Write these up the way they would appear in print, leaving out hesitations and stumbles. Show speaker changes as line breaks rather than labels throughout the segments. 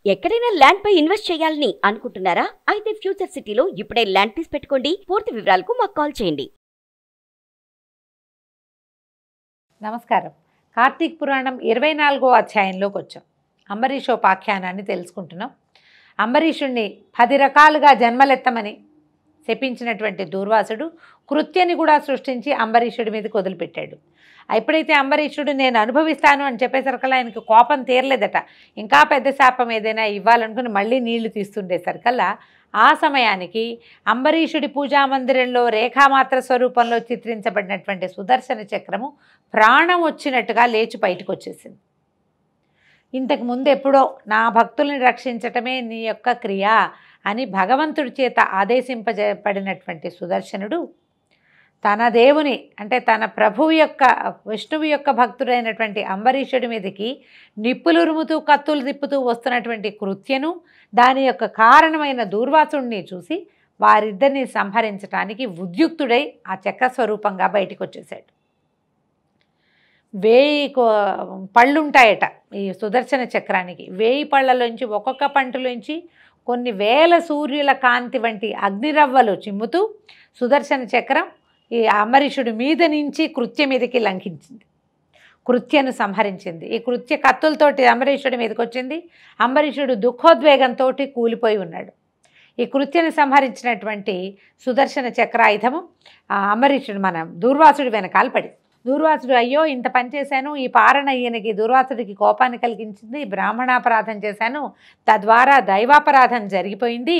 ఎక్కడైనా ల్యాండ్ పై ఇన్వెస్ట్ చేయాలని అనుకుంటున్నారా? అయితే ఫ్యూచర్ సిటీలో ఇప్పుడే ల్యాండ్ తీసి పెట్టుకోండి. పూర్తి వివరాలకు మాకు కాల్ చేయండి.
నమస్కారం. కార్తీక పురాణం 24వ అధ్యాయంలోకి వచ్చాం. అంబరీషోపాఖ్యానాన్ని తెలుసుకుంటున్నాం. అంబరీషుణ్ణి 10 రకాలుగా జన్మలెత్తమని శపించినటువంటి దూర్వాసుడు కృత్యని కూడా సృష్టించి అంబరీషుడి మీదకి వదిలిపెట్టాడు. ఎప్పుడైతే అంబరీషుడు నేను అనుభవిస్తాను అని చెప్పేసరికల్లా ఆయనకు కోపం తీరలేదట. ఇంకా పెద్ద శాపం ఏదైనా ఇవ్వాలనుకుని మళ్ళీ నీళ్లు తీస్తుండేసరికల్లా ఆ సమయానికి అంబరీషుడి పూజామందిరంలో రేఖామాత్ర స్వరూపంలో చిత్రించబడినటువంటి సుదర్శన చక్రము ప్రాణం వచ్చినట్టుగా లేచి బయటకు వచ్చేసింది. ఇంతకు ముందు ఎప్పుడో నా భక్తుల్ని రక్షించటమే నీ యొక్క క్రియ అని భగవంతుడి చేత ఆదేశింపబడినటువంటి సుదర్శనుడు తన దేవుని అంటే తన ప్రభువు యొక్క విష్ణువు యొక్క భక్తుడైనటువంటి అంబరీషుడి మీదకి నిప్పులురుముతూ కత్తులు తిప్పుతూ వస్తున్నటువంటి కృత్యను దాని యొక్క కారణమైన దూర్వాసుడిని చూసి వారిద్దరిని సంహరించడానికి ఉద్యుక్తుడై ఆ చక్ర స్వరూపంగా బయటికి వచ్చేసాడు. 1000 పళ్ళుంటాయట ఈ సుదర్శన చక్రానికి. 1000 పళ్ళలోంచి ఒక్కొక్క పంటలోంచి కొన్ని వేల సూర్యుల కాంతి వంటి అగ్నిరవ్వలు చిమ్ముతూ సుదర్శన చక్రం ఈ అంబరీషుడి మీద నుంచి కృత్య మీదకి లంఘించింది. కృత్యను సంహరించింది. ఈ కృత్య కత్తులతోటి అంబరీషుడి మీదకి వచ్చింది. అంబరీషుడు దుఃఖోద్వేగంతో కూలిపోయి ఉన్నాడు. ఈ కృత్యను సంహరించినటువంటి సుదర్శన చక్రాయుధము అంబరీషుడు మన దూర్వాసుడి వెనకాల పడి దూర్వాసుడు అయ్యో ఇంత పని చేశాను, ఈ పారణ ఈయనకి దూర్వాసుడికి కోపాన్ని కలిగించింది, బ్రాహ్మణాపరాధం చేశాను, తద్వారా దైవాపరాధం జరిగిపోయింది,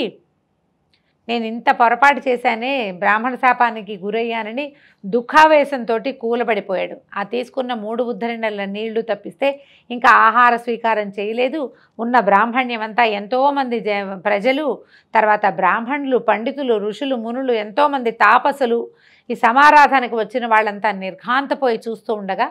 నేను ఇంత పొరపాటు చేశానే, బ్రాహ్మణ శాపానికి గురయ్యానని దుఃఖావేశంతో కూలబడిపోయాడు. ఆ తీసుకున్న 3 ఉద్ధరణల నీళ్లు తప్పిస్తే ఇంకా ఆహార స్వీకారం చేయలేదు. ఉన్న బ్రాహ్మణ్యమంతా ఎంతోమంది ప్రజలు, తర్వాత బ్రాహ్మణులు, పండితులు, ఋషులు, మునులు, ఎంతోమంది తాపసులు, ఈ సమారాధనకు వచ్చిన వాళ్ళంతా నిర్ఘాంతపోయి చూస్తూ ఉండగా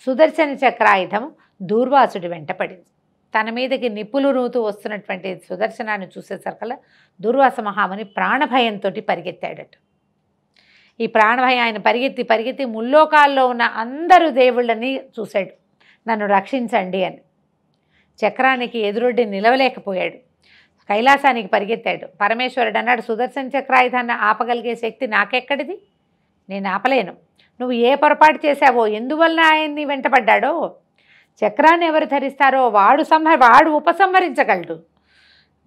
సుదర్శన చక్రాయుధం దూర్వాసుడి వెంటపడింది. తన మీదకి నిప్పులు రూతూ వస్తున్నటువంటి సుదర్శనాన్ని చూసేసరికల్లా దూర్వాస మహాముని ప్రాణభయంతో పరిగెత్తాడట. ఈ ప్రాణభయం ఆయన పరిగెత్తి పరిగెత్తి ముల్లోకాల్లో ఉన్న అందరూ దేవుళ్ళని చూశాడు, నన్ను రక్షించండి అని. చక్రానికి ఎదురొడ్డి నిలవలేకపోయాడు. కైలాసానికి పరిగెత్తాడు. పరమేశ్వరుడు అన్నాడు, సుదర్శన చక్రాయుధాన్ని ఆపగలిగే శక్తి నాకెక్కడిది, నేను ఆపలేను. నువ్వు ఏ పొరపాటు చేశావో, ఎందువలన ఆయన్ని వెంటపడ్డాడో, చక్రాన్ని ఎవరు ధరిస్తారో వాడు ఉపసంహరించగలడు.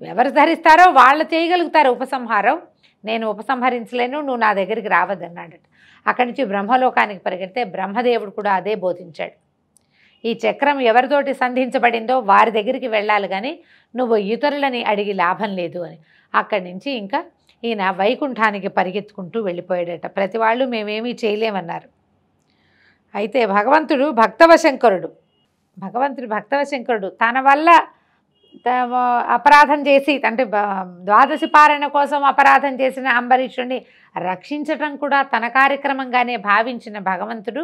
ఎవరు ధరిస్తారో వాళ్ళు చేయగలుగుతారు ఉపసంహారం, నేను ఉపసంహరించలేను, నువ్వు నా దగ్గరికి రావద్దన్నాడట. అక్కడి నుంచి బ్రహ్మలోకానికి పరిగెడితే బ్రహ్మదేవుడు కూడా అదే బోధించాడు. ఈ చక్రం ఎవరితోటి సంధించబడిందో వారి దగ్గరికి వెళ్ళాలి కానీ నువ్వు ఇతరులని అడిగి లాభం లేదు అని. అక్కడి నుంచి ఇంకా ఈయన వైకుంఠానికి పరిగెత్తుకుంటూ వెళ్ళిపోయాడట. ప్రతి వాళ్ళు మేమేమీ చేయలేమన్నారు. అయితే భగవంతుడు భక్తవశంకరుడు తన వల్ల అపరాధం చేసి అంటే ద్వాదశి పారణ కోసం అపరాధం చేసిన అంబరీషుడిని రక్షించటం కూడా తన కార్యక్రమంగానే భావించిన భగవంతుడు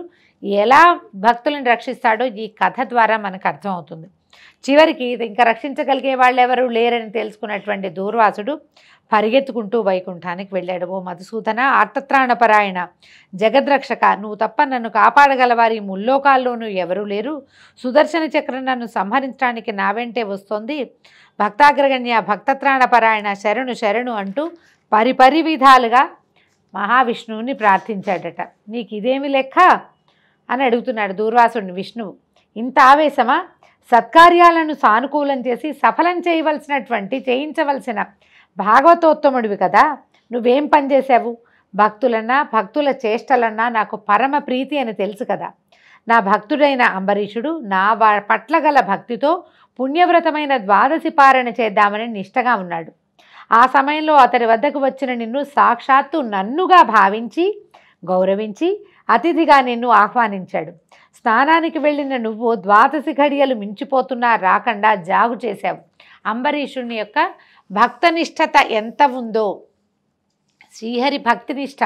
ఎలా భక్తులను రక్షిస్తాడో ఈ కథ ద్వారా మనకు అర్థమవుతుంది. చివరికి ఇంకా రక్షించగలిగే వాళ్ళు ఎవరు లేరని తెలుసుకున్నటువంటి దూర్వాసుడు పరిగెత్తుకుంటూ వైకుంఠానికి వెళ్ళాడు. ఓ మధుసూదన, ఆర్తత్రాణపరాయణ, జగద్రక్షక, నువ్వు తప్ప నన్ను కాపాడగలవారి ముల్లోకాల్లోనూ ఎవరూ లేరు. సుదర్శన చక్రం నన్ను సంహరించడానికి నా వెంటే వస్తోంది. భక్తాగ్రగణ్య, భక్తత్రాణపరాయణ, శరణు శరణు అంటూ పరిపరి విధాలుగా మహావిష్ణువుని ప్రార్థించాడట. నీకు ఇదేమి లెక్క అని అడుగుతున్నాడు దూర్వాసుడిని విష్ణువు. ఇంత ఆవేశమా? సత్కార్యాలను సానుకూలం చేసి సఫలం చేయించవలసిన భాగవతోత్తముడివి కదా, నువ్వేం పనిచేశావు? భక్తుల చేష్టలన్నా నాకు పరమ ప్రీతి అని తెలుసు కదా. నా భక్తుడైన అంబరీషుడు నా పట్ల గల భక్తితో పుణ్యవ్రతమైన ద్వాదశి పారణ చేద్దామని నిష్టగా ఉన్నాడు. ఆ సమయంలో అతడి వద్దకు వచ్చిన నిన్ను సాక్షాత్తు నన్నుగా భావించి గౌరవించి అతిథిగా నిన్ను ఆహ్వానించాడు. స్నానానికి వెళ్ళిన నువ్వు ద్వాదశి ఘడియలు మించిపోతున్నా రాకుండా జాగు చేశావు. అంబరీషుని యొక్క భక్తనిష్టత ఎంత ఉందో, శ్రీహరి భక్తినిష్ట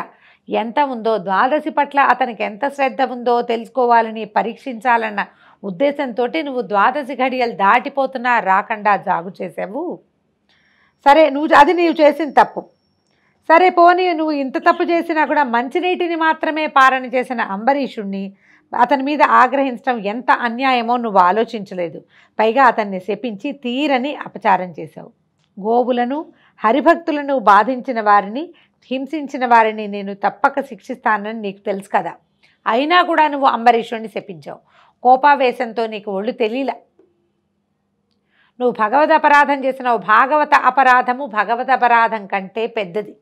ఎంత ఉందో, ద్వాదశి పట్ల అతనికి ఎంత శ్రద్ధ ఉందో తెలుసుకోవాలని పరీక్షించాలన్న ఉద్దేశంతో నువ్వు ద్వాదశి ఘడియలు దాటిపోతున్నా రాకుండా జాగు చేసావు. సరే, నీవు చేసిన తప్పు. సరే పోనీ, నువ్వు ఇంత తప్పు చేసినా కూడా మంచినీటిని మాత్రమే పారణ చేసిన అంబరీషుణ్ణి అతని మీద ఆగ్రహించడం ఎంత అన్యాయమో నువ్వు ఆలోచించలేదు. పైగా అతన్ని శపించి తీరని అపచారం చేశావు. గోవులను హరిభక్తులను బాధించిన వారిని హింసించిన వారిని నేను తప్పక శిక్షిస్తానని నీకు తెలుసు కదా. అయినా కూడా నువ్వు అంబరీషుడిని శపించావు. కోపావేశంతో నీకు ఒళ్ళు తెలియలా. నువ్వు భగవద్ అపరాధం చేసినావు. భాగవత అపరాధము భగవద్ అపరాధం కంటే పెద్దది.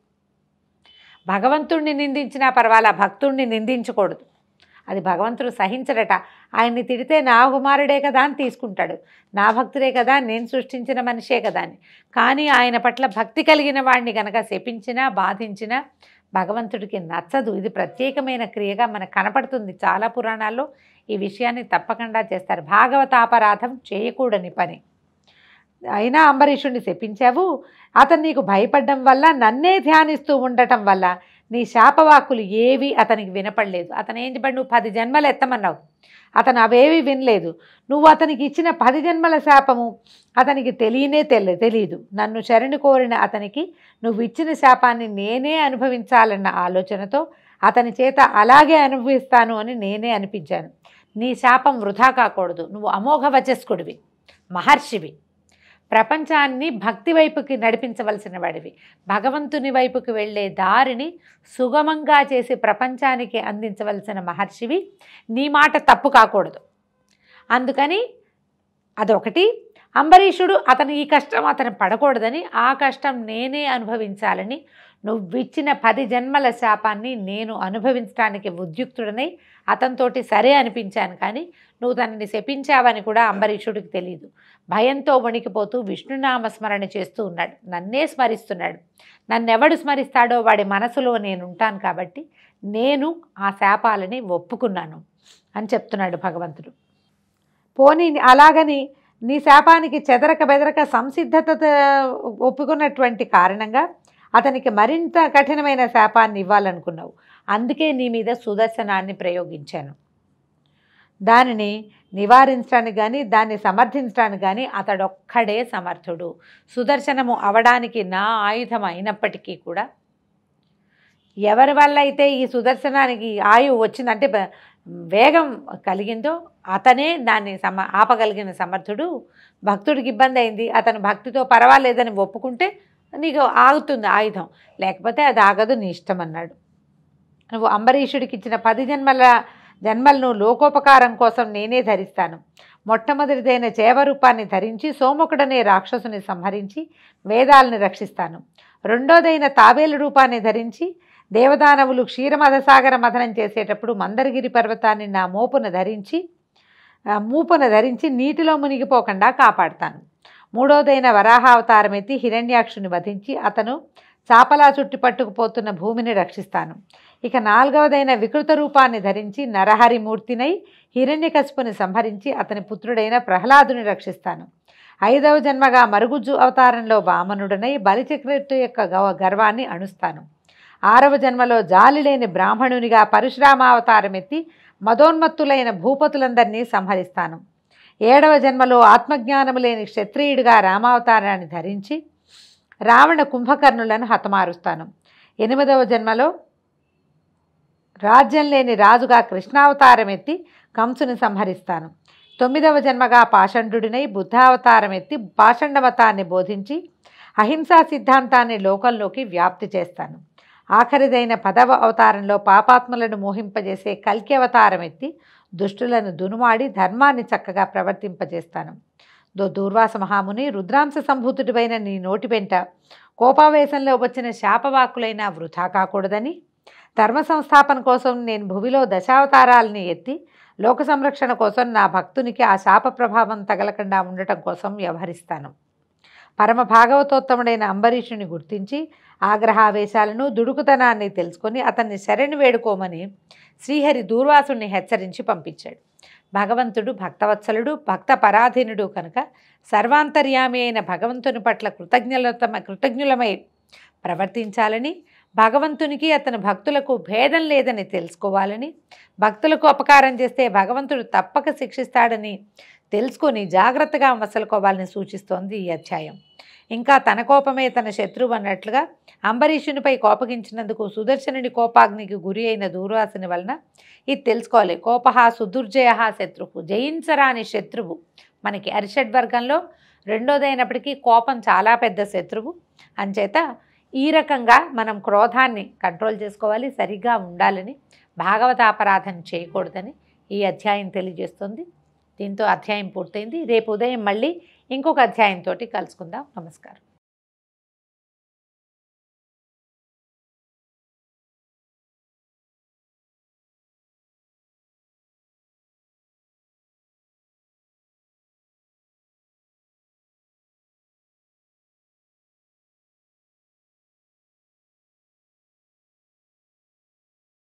భగవంతుణ్ణి నిందించినా పర్వాలా, భక్తుణ్ణి నిందించకూడదు. అది భగవంతుడు సహించడట. ఆయన్ని తిడితే నా కుమారుడే కదా అని తీసుకుంటాడు, నా భక్తుడే కదా, నేను సృష్టించిన మనిషే కదా అని. కానీ ఆయన పట్ల భక్తి కలిగిన వాడిని కనుక శపించినా బాధించినా భగవంతుడికి నచ్చదు. ఇది ప్రత్యేకమైన క్రియగా మనకు కనపడుతుంది. చాలా పురాణాల్లో ఈ విషయాన్ని తప్పకుండా చేస్తారు. భాగవతాపరాధం చేయకూడని పని. అయినా అంబరీషుడిని శపించావు. అతను నీకు భయపడడం వల్ల, నన్నే ధ్యానిస్తూ ఉండటం వల్ల నీ శాపవాక్కులు ఏవి అతనికి వినపడలేదు. అతను ఏం చెప్పాడు? నువ్వు 10 జన్మలు ఎత్తమన్నావు. అతను అవేవి వినలేదు. నువ్వు అతనికి ఇచ్చిన 10 జన్మల శాపము అతనికి తెలియదు. నన్ను శరణు కోరిన అతనికి నువ్వు ఇచ్చిన శాపాన్ని నేనే అనుభవించాలన్న ఆలోచనతో అతని చేత అలాగే అనుభవిస్తాను అని నేనే అనిపించాను. నీ శాపం వృధా కాకూడదు. నువ్వు అమోఘ వచస్కుడివి, మహర్షివి. ప్రపంచాన్ని భక్తి వైపుకి నడిపించవలసిన వాడివి. భగవంతుని వైపుకి వెళ్ళే దారిని సుగమంగా చేసి ప్రపంచానికి అందించవలసిన మహర్షివి. నీ మాట తప్పు కాకూడదు. అందుకని అదొకటి. అంబరీషుడు అతను ఈ కష్టం అతను పడకూడదని, ఆ కష్టం నేనే అనుభవించాలని నువ్విచ్చిన 10 జన్మల శాపాన్ని నేను అనుభవించడానికి ఉద్యుక్తుడనై అతనితోటి సరే అనిపించాను. కానీ నువ్వు తనని శపించావని కూడా అంబరీషుడికి తెలియదు. భయంతో వణికిపోతూ విష్ణునామస్మరణ చేస్తూ ఉన్నాడు. నన్నే స్మరిస్తున్నాడు. నన్నెవడు స్మరిస్తాడో వాడి మనసులో నేనుంటాను కాబట్టి నేను ఆ శాపాలని ఒప్పుకున్నాను అని చెప్తున్నాడు భగవంతుడు. పోనీ అలాగని నీ శాపానికి చెదరక బెదరక సంసిద్ధత ఒప్పుకున్నటువంటి కారణంగా అతనికి మరింత కఠినమైన శాపాన్ని ఇవ్వాలనుకున్నావు. అందుకే నీ మీద సుదర్శనాన్ని ప్రయోగించాను. దానిని నివారించడానికి కానీ దాన్ని సమర్థించడానికి కానీ అతడొక్కడే సమర్థుడు. సుదర్శనము అవడానికి నా ఆయుధం అయినప్పటికీ కూడా ఎవరి వల్ల అయితే ఈ సుదర్శనానికి ఆయువు వచ్చిందంటే వేగం కలిగిందో అతనే దాన్ని ఆపగలిగిన సమర్థుడు. భక్తుడికి ఇబ్బంది అయింది, అతను భక్తితో పర్వాలేదని ఒప్పుకుంటే నీకు ఆగుతుంది ఆయుధం, లేకపోతే అది ఆగదు, నీ ఇష్టం అన్నాడు. నువ్వు అంబరీషుడికి ఇచ్చిన 10 జన్మలను లోకోపకారం కోసం నేనే ధరిస్తాను. మొట్టమొదటిదైన చేవరూపాన్ని ధరించి సోముకుడనే రాక్షసుని సంహరించి వేదాలని రక్షిస్తాను. రెండోదైన తాబేలు రూపాన్ని ధరించి దేవదానవులు క్షీరమధసాగర మథనం చేసేటప్పుడు మందరగిరి పర్వతాన్ని నా మూపున ధరించి నీటిలో మునిగిపోకుండా కాపాడుతాను. మూడోదైన వరాహావతారం ఎత్తి హిరణ్యాక్షుని వధించి అతను చాపలా చుట్టి పట్టుకుపోతున్న భూమిని రక్షిస్తాను. ఇక 4వదైన వికృత రూపాన్ని ధరించి నరహరిమూర్తినై హిరణ్యకశిపుని సంహరించి అతని పుత్రుడైన ప్రహ్లాదుని రక్షిస్తాను. 5వ జన్మగా మరుగుజ్జు అవతారంలో వామనుడనై బలిచక్రవర్తి యొక్క గర్వాన్ని అణుస్తాను. 6వ జన్మలో జాలిలేని బ్రాహ్మణునిగా పరశురామావతారం ఎత్తి మదోన్మత్తులైన భూపతులందరినీ సంహరిస్తాను. 7వ జన్మలో ఆత్మజ్ఞానము లేని క్షత్రియుడిగా రామావతారాన్ని ధరించి రావణ కుంభకర్ణులను హతమారుస్తాను. 8వ జన్మలో రాజ్యం లేని రాజుగా కృష్ణావతారం ఎత్తి కంసుని సంహరిస్తాను. 9వ జన్మగా పాషండుడినై బుద్ధావతారం ఎత్తి పాషండమతాన్ని బోధించి అహింసా సిద్ధాంతాన్ని లోకంలోకి వ్యాప్తి చేస్తాను. ఆఖరిదైన 10వ అవతారంలో పాపాత్ములను మోహింపజేసే కల్కి అవతారం ఎత్తి దుష్టులను దునుమాడి ధర్మాన్ని చక్కగా ప్రవర్తింపజేస్తాను. దూర్వాస మహాముని, రుద్రాంశ సంభూతుడిపైన నీ నోటి వెంట కోపావేశంలో వచ్చిన శాపవాకులైనా వృధా కాకూడదని ధర్మ సంస్థాపన కోసం నేను భువిలో దశావతారాలని ఎత్తి లోక సంరక్షణ కోసం నా భక్తునికి ఆ శాప ప్రభావం తగలకుండా ఉండటం కోసం వ్యవహరిస్తాను. పరమ భాగవతోత్తముడైన అంబరీషుని గుర్తించి ఆగ్రహావేశాలను దుడుకుతనాన్ని తెలుసుకొని అతన్ని శరణు వేడుకోమని శ్రీహరి దూర్వాసుని హెచ్చరించి పంపించాడు. భగవంతుడు భక్తవత్సలుడు, భక్త పరాధీనుడు కనుక సర్వాంతర్యామి అయిన భగవంతుని పట్ల కృతజ్ఞులమై ప్రవర్తించాలని, భగవంతునికి అతని భక్తులకు భేదం లేదని తెలుసుకోవాలని, భక్తులకు అపకారం చేస్తే భగవంతుడు తప్పక శిక్షిస్తాడని తెలుసుకొని జాగ్రత్తగా మసలుకోవాలని సూచిస్తోంది ఈ అధ్యాయం. ఇంకా తన కోపమే తన శత్రువు అన్నట్లుగా అంబరీషునిపై కోపగించినందుకు సుదర్శనుడి కోపాగ్నికి గురి అయిన దూర్వాసుని వలన ఇది తెలుసుకోవాలి. కోపహ సుదుర్జయ శత్రువు, జయించరాని శత్రువు. మనకి అరిషడ్వర్గంలో రెండోదైనప్పటికీ కోపం చాలా పెద్ద శత్రువు. అంచేత ఈ రకంగా మనం క్రోధాన్ని కంట్రోల్ చేసుకోవాలి, సరిగ్గా ఉండాలని, భాగవతాపరాధం చేయకూడదని ఈ అధ్యాయం తెలియజేస్తుంది. దీంతో అధ్యాయం పూర్తయింది. రేపు ఉదయం మళ్ళీ ఇంకొక అధ్యాయంతో కలుసుకుందాం. నమస్కారం.